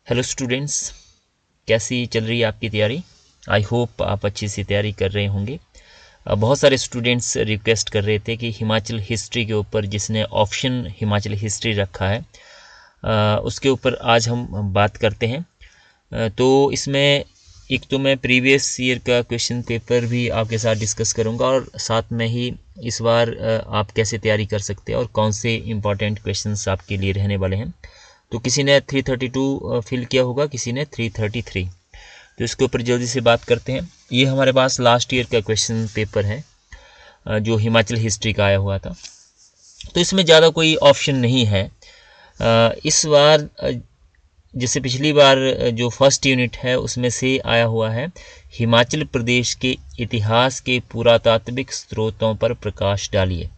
Hello students, कैसी चल रही है आपकी तैयारी। आई होप आप अच्छी सी तैयारी कर रहे होंगे। बहुत सारे स्टूडेंट्स रिक्वेस्ट कर रहे थे कि हिमाचल हिस्ट्री के ऊपर जिसने ऑप्शन हिमाचल हिस्ट्री रखा है उसके ऊपर आज हम बात करते हैं। तो इसमें एक तो मैं प्रीवियस ईयर का क्वेश्चन पेपर भी आपके साथ डिस्कस करूंगा और साथ में ही इस बार आप कैसे तैयारी कर सकते हैं और कौन से इम्पॉर्टेंट क्वेश्चंस आपके लिए रहने वाले हैं। तो किसी ने 332 फिल किया होगा, किसी ने 333। तो इसके ऊपर जल्दी से बात करते हैं। ये हमारे पास लास्ट ईयर का क्वेश्चन पेपर है जो हिमाचल हिस्ट्री का आया हुआ था। तो इसमें ज़्यादा कोई ऑप्शन नहीं है। इस बार जैसे पिछली बार जो फर्स्ट यूनिट है उसमें से आया हुआ है हिमाचल प्रदेश के इतिहास के पुरातात्विक स्रोतों पर प्रकाश डालिए।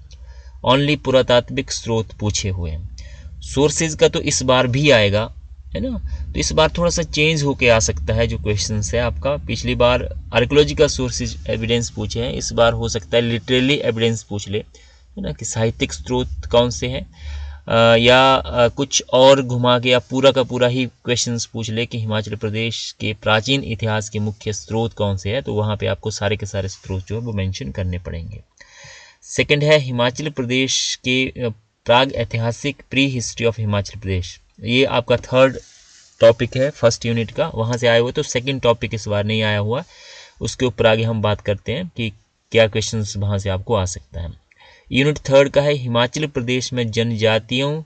ओनली पुरातात्विक स्रोत पूछे हुए हैं। सोर्सेज का तो इस बार भी आएगा, है ना। तो इस बार थोड़ा सा चेंज होके आ सकता है जो क्वेश्चन है आपका। पिछली बार आर्कियोलॉजिकल सोर्सेज एविडेंस पूछे हैं, इस बार हो सकता है लिटरेली एविडेंस पूछ ले, है ना, कि साहित्यिक स्रोत कौन से हैं, या कुछ और घुमा के या पूरा का पूरा ही क्वेश्चंस पूछ ले कि हिमाचल प्रदेश के प्राचीन इतिहास के मुख्य स्रोत कौन से हैं। तो वहाँ पे आपको सारे के सारे स्रोत जो है वो मेंशन करने पड़ेंगे। सेकंड है हिमाचल प्रदेश के प्राग ऐतिहासिक pre history of Himachal Pradesh. ये आपका थर्ड टॉपिक है फर्स्ट यूनिट का, वहाँ से आया हुआ। तो सेकंड टॉपिक इस बार नहीं आया हुआ, उसके ऊपर आगे हम बात करते हैं कि क्या क्वेश्चंस वहाँ से आपको आ सकता है। यूनिट थर्ड का है हिमाचल प्रदेश में जनजातियों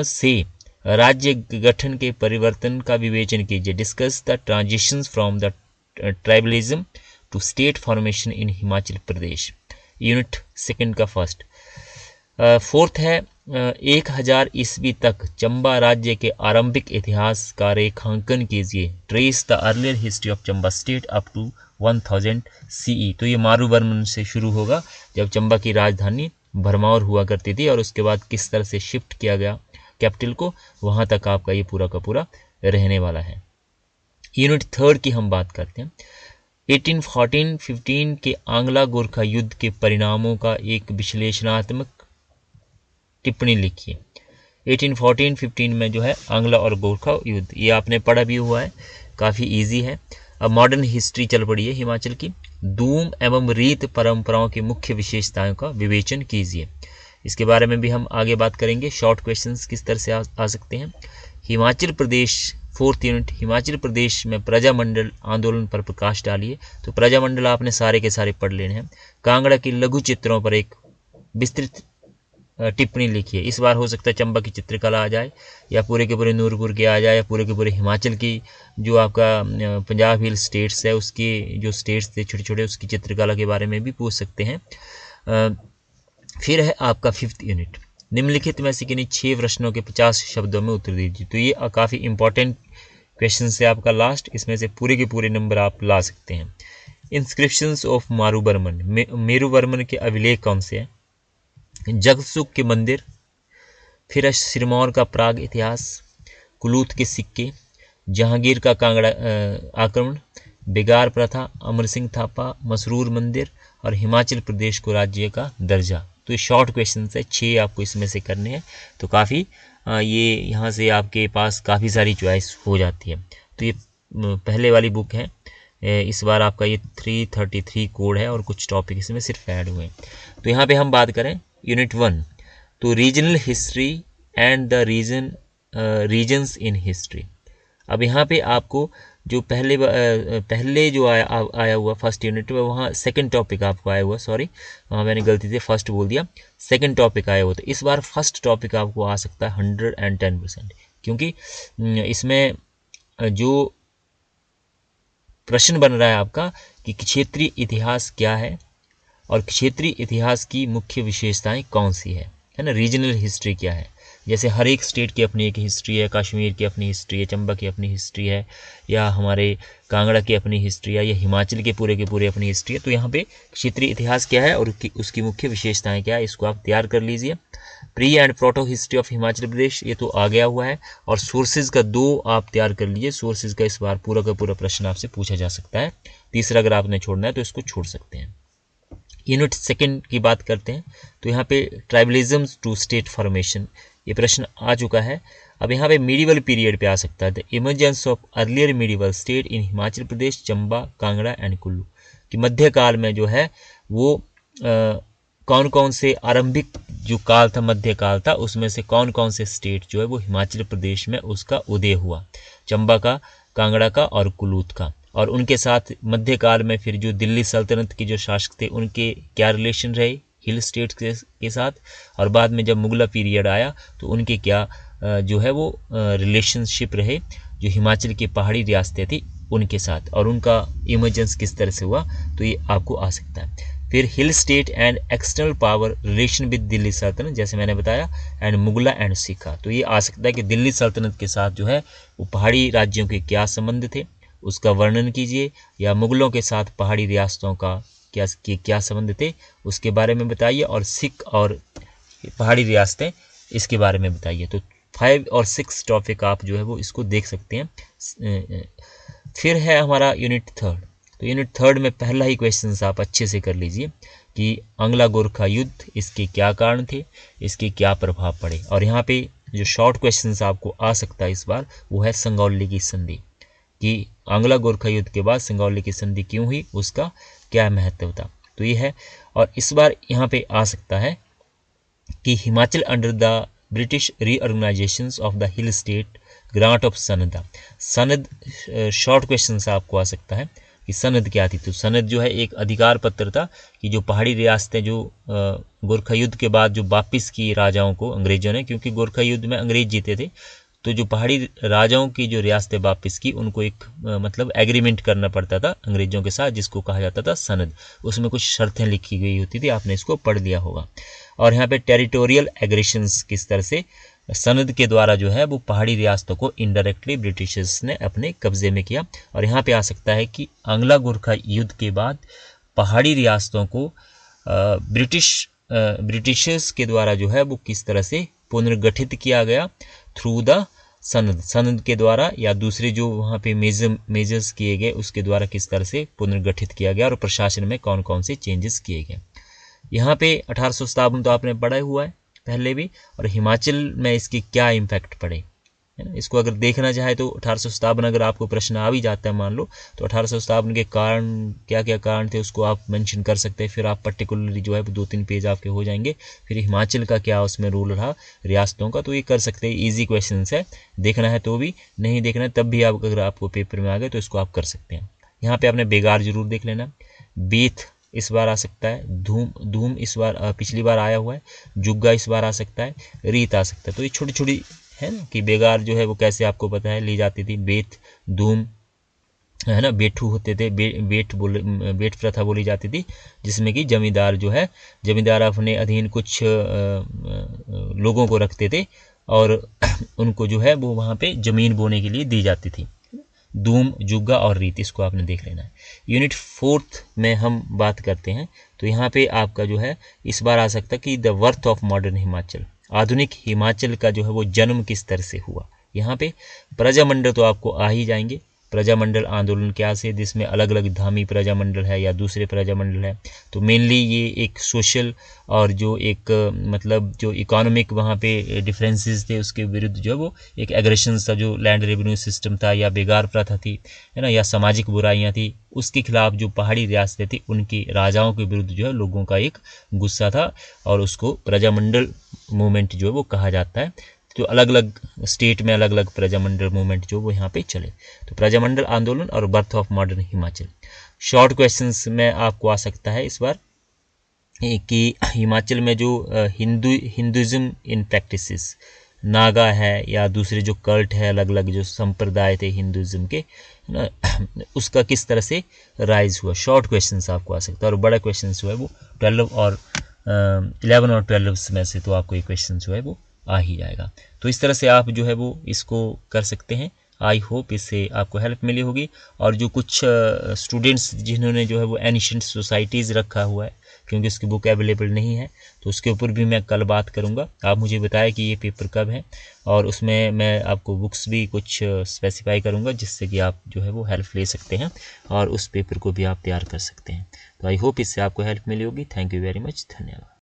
से राज्य गठन के परिवर्तन का विवेचन कीजिए। Discuss the transitions from the tribalism to state formation in Himachal Pradesh. Unit second का फर्स्ट। फोर्थ है 1000 ईस्वी तक चंबा राज्य के आरंभिक इतिहास का रेखांकन कीजिए। Trace the earlier history of Chamba state up to 1000 CE। तो ये मारूवर्मन से शुरू होगा, जब चंबा की राजधानी भरमौर हुआ करती थी और उसके बाद किस तरह से शिफ्ट किया गया कैपिटल को, वहां तक आपका ये पूरा का पूरा रहने वाला है। यूनिट थर्ड की हम बात करते हैं। 1814-15 के आंग्ला गोरखा युद्ध के परिणामों का एक विश्लेषणात्मक टिप्पणी लिखिए। 1814-15 में जो है आंग्ला और गोरखा युद्ध, ये आपने पढ़ा भी हुआ है, काफ़ी इजी है। अब मॉडर्न हिस्ट्री चल पड़ी है हिमाचल की। दूम एवं रीत परंपराओं की मुख्य विशेषताओं का विवेचन कीजिए। इसके बारे में भी हम आगे बात करेंगे। शॉर्ट क्वेश्चंस किस तरह से आ सकते हैं। हिमाचल प्रदेश फोर्थ यूनिट, हिमाचल प्रदेश में प्रजामंडल आंदोलन पर प्रकाश डालिए। तो प्रजामंडल आपने सारे के सारे पढ़ लेने हैं। कांगड़ा की लघु चित्रों पर एक विस्तृत टिप्पणी लिखिए। इस बार हो सकता है चंबा की चित्रकला आ जाए, या पूरे के पूरे नूरपुर के आ जाए, या पूरे के पूरे हिमाचल की जो आपका पंजाब हिल स्टेट्स है उसके जो स्टेट्स थे छोटे छोटे, उसकी चित्रकला के बारे में भी पूछ सकते हैं। फिर है आपका फिफ्थ यूनिट, निम्नलिखित में से किन्हीं 6 प्रश्नों के 50 शब्दों में उत्तर दीजिए। तो ये काफ़ी इंपॉर्टेंट क्वेश्चन है आपका लास्ट, इसमें से पूरे के पूरे नंबर आप ला सकते हैं। इंस्क्रिप्शंस ऑफ मारूवर्मन, मेरूवर्मन के अभिलेख कौन से हैं। जगतसुख के मंदिर, फिर सिरमौर का प्राग इतिहास, कुलूत के सिक्के, जहांगीर का कांगड़ा आक्रमण, बेगार प्रथा, अमर सिंह थापा, मसरूर मंदिर, और हिमाचल प्रदेश को राज्य का दर्जा। तो ये शॉर्ट क्वेश्चन है, 6 आपको इसमें से करने हैं। तो काफ़ी ये यहाँ से आपके पास काफ़ी सारी चॉइस हो जाती है। तो ये पहले वाली बुक है। इस बार आपका ये 333 कोड है और कुछ टॉपिक इसमें सिर्फ ऐड हुए हैं। तो यहाँ पे हम बात करें यूनिट 1, तो regional history and the regions in history. अब यहाँ पे आपको जो पहले जो आया हुआ फर्स्ट यूनिट में, वहाँ सेकंड टॉपिक आपको आया हुआ, सॉरी वहाँ मैंने गलती से फर्स्ट बोल दिया, सेकंड टॉपिक आया हुआ। तो इस बार फर्स्ट टॉपिक आपको आ सकता है 110%, क्योंकि इसमें जो प्रश्न बन रहा है आपका कि क्षेत्रीय इतिहास क्या है और क्षेत्रीय इतिहास की मुख्य विशेषताएं कौन सी है ना। रीजनल हिस्ट्री क्या है, जैसे हर एक स्टेट की अपनी एक हिस्ट्री है, कश्मीर की अपनी हिस्ट्री है, चंबा की अपनी हिस्ट्री है, या हमारे कांगड़ा की अपनी हिस्ट्री है, या हिमाचल के पूरे अपनी हिस्ट्री है। तो यहाँ पे क्षेत्रीय इतिहास क्या है और उसकी मुख्य विशेषताएं क्या है, इसको आप तैयार कर लीजिए। Pre and proto history of Himachal Pradesh, ये तो आ गया हुआ है। और सोर्सेज का 2 आप तैयार कर लीजिए। सोर्सेज का इस बार पूरा का पूरा प्रश्न आपसे पूछा जा सकता है। तीसरा अगर आपने छोड़ना है तो इसको छोड़ सकते हैं। यूनिट सेकंड की बात करते हैं। तो यहाँ पे ट्राइबलिज्म टू स्टेट फॉर्मेशन, ये प्रश्न आ चुका है। अब यहाँ पे मीडिवल पीरियड पे आ सकता है, the emergence of earlier medieval state in Himachal Pradesh, Chamba, Kangra and Kullu, कि मध्यकाल में जो है वो कौन कौन से आरंभिक जो काल था, मध्यकाल था, उसमें से कौन कौन से स्टेट जो है वो हिमाचल प्रदेश में उसका उदय हुआ, चंबा का, कांगड़ा का और कुल्लू का। और उनके साथ मध्यकाल में फिर जो दिल्ली सल्तनत के जो शासक थे उनके क्या रिलेशन रहे हिल स्टेट्स के साथ, और बाद में जब मुगला पीरियड आया तो उनके क्या जो है वो रिलेशनशिप रहे जो हिमाचल की पहाड़ी रियासतें थी उनके साथ, और उनका इमर्जेंस किस तरह से हुआ, तो ये आपको आ सकता है। फिर hill state and external power relation with Delhi सल्तनत, जैसे मैंने बताया, एंड मुगला एंड सिखा, तो ये आ सकता है कि दिल्ली सल्तनत के साथ जो है वो पहाड़ी राज्यों के क्या संबंध थे उसका वर्णन कीजिए, या मुगलों के साथ पहाड़ी रियासतों का क्या संबंध थे उसके बारे में बताइए, और सिख और पहाड़ी रियासतें इसके बारे में बताइए। तो 5 और 6 टॉपिक आप जो है वो इसको देख सकते हैं। फिर है हमारा यूनिट 3, तो यूनिट 3 में पहला ही क्वेश्चन आप अच्छे से कर लीजिए कि आंग्ला गोरखा युद्ध, इसके क्या कारण थे, इसके क्या प्रभाव पड़े। और यहाँ पे जो शॉर्ट क्वेश्चन आपको आ सकता है इस बार वो है संगौली की संधि, कि आंग्ला गोरखा युद्ध के बाद संगौली की संधि क्यों हुई, उसका क्या महत्व था, तो ये है। और इस बार यहाँ पे आ सकता है कि Himachal under the British reorganisation of the hill state grant of सनद, सनद शॉर्ट क्वेश्चन से आपको आ सकता है कि सनद क्या थी। तो सनद जो है एक अधिकार पत्र था कि जो पहाड़ी रियासतें जो गोरखा युद्ध के बाद जो वापिस की राजाओं को अंग्रेजों ने, क्योंकि गोरखा युद्ध में अंग्रेज जीते थे, तो जो पहाड़ी राजाओं की जो रियासतें वापस की उनको एक मतलब एग्रीमेंट करना पड़ता था अंग्रेजों के साथ, जिसको कहा जाता था सनद। उसमें कुछ शर्तें लिखी गई होती थी, आपने इसको पढ़ लिया होगा। और यहाँ पे टेरिटोरियल एग्रेशंस किस तरह से सनद के द्वारा जो है वो पहाड़ी रियासतों को इनडायरेक्टली ब्रिटिशर्स ने अपने कब्जे में किया। और यहाँ पे आ सकता है कि आंग्ला गोरखा युद्ध के बाद पहाड़ी रियासतों को ब्रिटिशर्स के द्वारा जो है वो किस तरह से पुनर्गठित किया गया, थ्रू द सनद के द्वारा, या दूसरे जो वहाँ पे मेजर्स किए गए उसके द्वारा किस तरह से पुनर्गठित किया गया, और प्रशासन में कौन कौन से चेंजेस किए गए। यहाँ पे 1857 तो आपने पढ़ा हुआ है पहले भी, और हिमाचल में इसके क्या इम्पैक्ट पड़े, है ना। इसको अगर देखना चाहे तो 1857 अगर आपको प्रश्न आ भी जाता है मान लो, तो 1857 के कारण क्या क्या कारण थे उसको आप मेंशन कर सकते हैं। फिर आप पर्टिकुलरली जो है 2-3 पेज आपके हो जाएंगे। फिर हिमाचल का क्या उसमें रोल रहा रियासतों का, तो ये कर सकते हैं। ईजी क्वेश्चन है, देखना है तो भी, नहीं देखना है तब भी आप, अगर आपको पेपर में आ गए तो इसको आप कर सकते हैं। यहाँ पे आपने बेगार जरूर देख लेना। बेथ इस बार आ सकता है, धूम इस बार पिछली बार आया हुआ है, जुग्गा इस बार आ सकता है, रीत आ सकता है। तो ये छोटी छोटी है ना कि बेगार जो है वो कैसे आपको पता है ली जाती थी, बेथ, धूम, है ना, बेठू होते थे, बेट प्रथा बोली जाती थी, जिसमें कि जमींदार जो है, जमींदार अपने अधीन कुछ लोगों को रखते थे और उनको जो है वो वहाँ पे जमीन बोने के लिए दी जाती थी। धूम, जुग्गा और रीत, इसको आपने देख लेना है। यूनिट 4 में हम बात करते हैं, तो यहाँ पे आपका जो है इस बार आ सकता है कि the birth of modern Himachal, आधुनिक हिमाचल का जो है वो जन्म किस तरह से हुआ। यहाँ पे प्रजामंडल तो आपको आ ही जाएंगे, प्रजामंडल आंदोलन क्या से, जिसमें अलग अलग धामी प्रजामंडल है या दूसरे प्रजामंडल है। तो मेनली ये एक सोशल और जो एक मतलब जो इकोनॉमिक वहाँ पे डिफरेंसेस थे उसके विरुद्ध जो है वो एक एग्रेशन था, जो लैंड रेवेन्यू सिस्टम था या बेगार प्रथा थी, है ना, या सामाजिक बुराइयाँ थी, उसके खिलाफ जो पहाड़ी रियासतें थी उनकी राजाओं के विरुद्ध जो है लोगों का एक गुस्सा था, और उसको प्रजामंडल मूवमेंट जो है वो कहा जाता है। जो अलग अलग स्टेट में अलग अलग प्रजामंडल मूवमेंट जो वो यहाँ पे चले, तो प्रजामंडल आंदोलन और birth of modern Himachal. Short questions में आपको आ सकता है इस बार कि हिमाचल में जो हिंदुइज्म इन प्रैक्टिसेस, नागा है या दूसरे जो कल्ट है, अलग अलग जो संप्रदाय थे हिंदुइज्म के, है ना, उसका किस तरह से राइज हुआ। शॉर्ट क्वेश्चंस आपको आ सकता है, और बड़ा क्वेश्चन जो है वो 11 और 12 में से तो आपको ये क्वेश्चन जो है वो आ ही जाएगा। तो इस तरह से आप जो है वो इसको कर सकते हैं। आई होप इससे आपको हेल्प मिली होगी। और जो कुछ स्टूडेंट्स जिन्होंने जो है वो एनिशेंट सोसाइटीज़ रखा हुआ है, क्योंकि उसकी बुक अवेलेबल नहीं है, तो उसके ऊपर भी मैं कल बात करूंगा। आप मुझे बताएं कि ये पेपर कब है, और उसमें मैं आपको बुक्स भी कुछ स्पेसिफाई करूंगा, जिससे कि आप जो है वो हेल्प ले सकते हैं और उस पेपर को भी आप तैयार कर सकते हैं। तो आई होप इससे आपको हेल्प मिली होगी। थैंक यू वेरी मच, धन्यवाद।